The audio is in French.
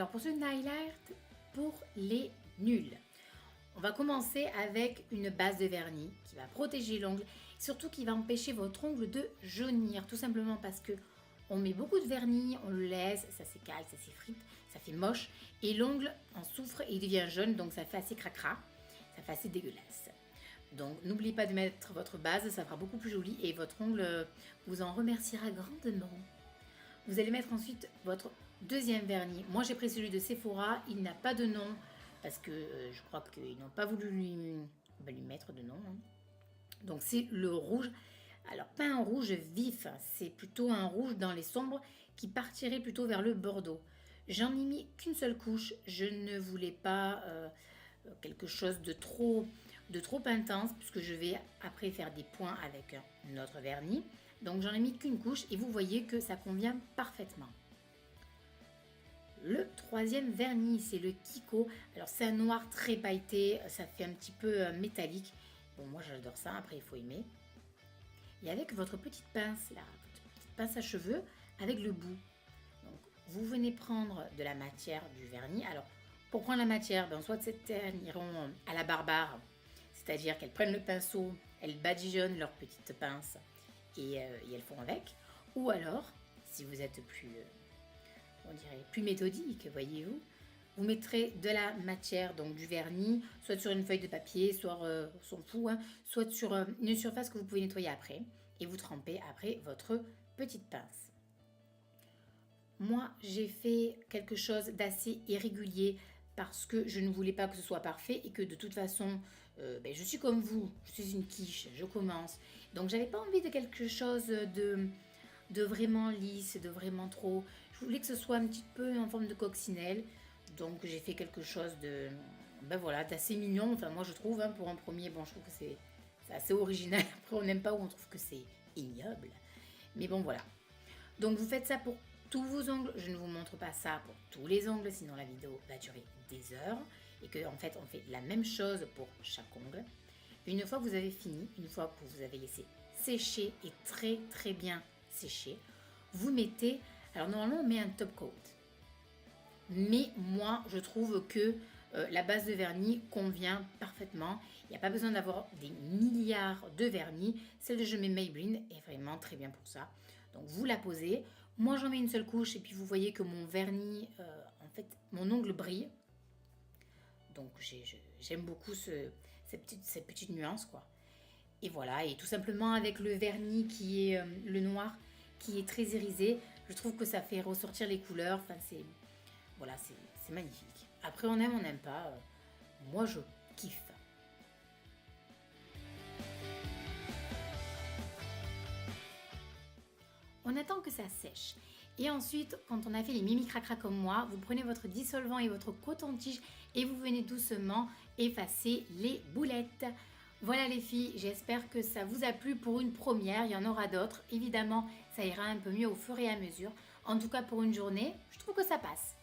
Alors pour ce highlight, pour les nuls, on va commencer avec une base de vernis qui va protéger l'ongle, surtout qui va empêcher votre ongle de jaunir, tout simplement parce que on met beaucoup de vernis, on le laisse, ça s'écale, ça s'effrite, ça fait moche, et l'ongle en souffre et il devient jaune, donc ça fait assez cracra, ça fait assez dégueulasse. Donc n'oubliez pas de mettre votre base, ça fera beaucoup plus joli et votre ongle vous en remerciera grandement. Vous allez mettre ensuite votre deuxième vernis. Moi j'ai pris celui de Sephora, il n'a pas de nom parce que je crois qu'ils n'ont pas voulu lui mettre de nom. Hein. Donc c'est le rouge. Alors pas un rouge vif, c'est plutôt un rouge dans les sombres qui partirait plutôt vers le bordeaux. J'en ai mis qu'une seule couche, je ne voulais pas quelque chose de trop intense puisque je vais après faire des points avec un autre vernis. Donc j'en ai mis qu'une couche et vous voyez que ça convient parfaitement. Le troisième vernis, c'est le Kiko. Alors c'est un noir très pailleté, ça fait un petit peu métallique. Bon, moi j'adore ça, après il faut aimer. Et avec votre petite pince là, votre petite pince à cheveux, avec le bout. Donc vous venez prendre de la matière du vernis. Alors pour prendre la matière, soit certaines iront à la barbare, c'est-à-dire qu'elles prennent le pinceau, elles badigeonnent leur petite pince et elles font avec. Ou alors, si vous êtes plus, on dirait, plus méthodique, voyez-vous, vous mettrez de la matière, donc du vernis, soit sur une feuille de papier, soit, on s'en fout, hein, soit sur une surface que vous pouvez nettoyer après, et vous trempez après votre petite pince. Moi, j'ai fait quelque chose d'assez irrégulier parce que je ne voulais pas que ce soit parfait et que de toute façon, je suis comme vous, je suis une quiche, je commence. Donc, j'avais pas envie de quelque chose de vraiment lisse, de vraiment trop. Je voulais que ce soit un petit peu en forme de coccinelle. Donc, j'ai fait quelque chose de, d'assez mignon. Enfin, moi, je trouve, hein, pour un premier, bon, je trouve que c'est assez original. Après, on n'aime pas ou on trouve que c'est ignoble. Mais bon, voilà. Donc, vous faites ça pour tous vos ongles. Je ne vous montre pas ça pour tous les ongles, sinon la vidéo va durer des heures. Et que en fait, on fait la même chose pour chaque ongle. Une fois que vous avez fini, une fois que vous avez laissé sécher et très très bien sécher, vous mettez, alors normalement on met un top coat. Mais moi, je trouve que la base de vernis convient parfaitement. Il n'y a pas besoin d'avoir des milliards de vernis. Celle de Je mets Maybelline est vraiment très bien pour ça. Donc vous la posez. Moi, j'en mets une seule couche et puis vous voyez que mon vernis, en fait, mon ongle brille. Donc j'aime beaucoup ces petites nuances, quoi. Et voilà, et tout simplement avec le vernis qui est le noir, qui est très irisé, je trouve que ça fait ressortir les couleurs. Enfin, c'est magnifique. Après, on aime, on n'aime pas. Moi, je kiffe. On attend que ça sèche. Et ensuite, quand on a fait les mimi cracra comme moi, vous prenez votre dissolvant et votre coton-tige et vous venez doucement effacer les boulettes. Voilà les filles, j'espère que ça vous a plu pour une première, il y en aura d'autres. Évidemment, ça ira un peu mieux au fur et à mesure. En tout cas, pour une journée, je trouve que ça passe.